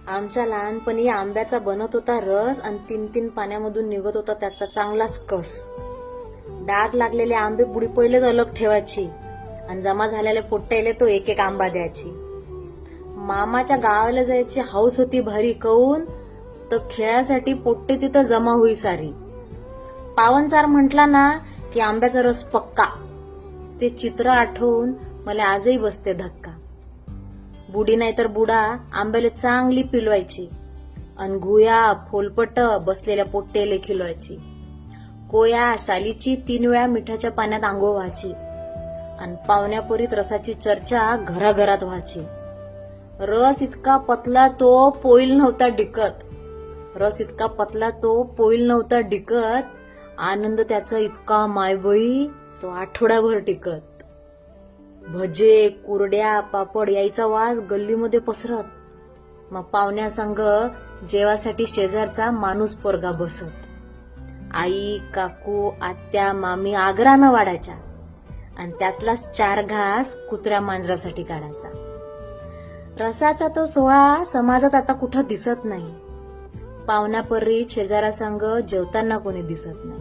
आमच्या लहानपणी आंब्याचा बनत होता रस आणि 3-3 पाण्यामधून निघत होता त्याचा चांगलाच कस. डाग लागलेले आंबे बुडी पहिलेच अलग ठेवायची आणि जमा झालेले पोट्ट्याले तो एक एक आंबा द्यायची. मामाच्या गावाला जायची हौस होती भारी. कौन तर खेळासाठी पोट्टे तिथं जमा होई सारी. पावनचार म्हटला ना की आंब्याचा रस पक्का. ते चित्र आठवून मला आजही बसते धक्का. बुडी नाहीतर बुडा आंब्याला चांगली पिलवायची अन घुया फोलपट बसलेल्या पोट्टेले खिलवायची. कोया सालीची 3 वेळा मिठाच्या पाण्यात आंघोळ व्हायची आणि पाहुण्यापुरीत रसाची चर्चा घराघरात व्हायची. रस इतका पतला तो पोईल नव्हता डिकत. आनंद त्याचा इतका मायबोई तो आठवडाभर टिकत. भजे कुरड्या पापड यायचा वास गल्लीमध्ये पसरत. मग पाहुण्यासंग जेवासाठी शेजारचा माणूस पोरगा बसत. आई काकू आत्या मामी आग्रहानं वाढायच्या आणि त्यातलाच 4 घास कुत्र्या मांजरासाठी काढायचा. रसाचा तो सोहळा समाजात आता कुठं दिसत नाही. पाहुण्यापरी शेजारासंग जेवताना कोणी दिसत नाही.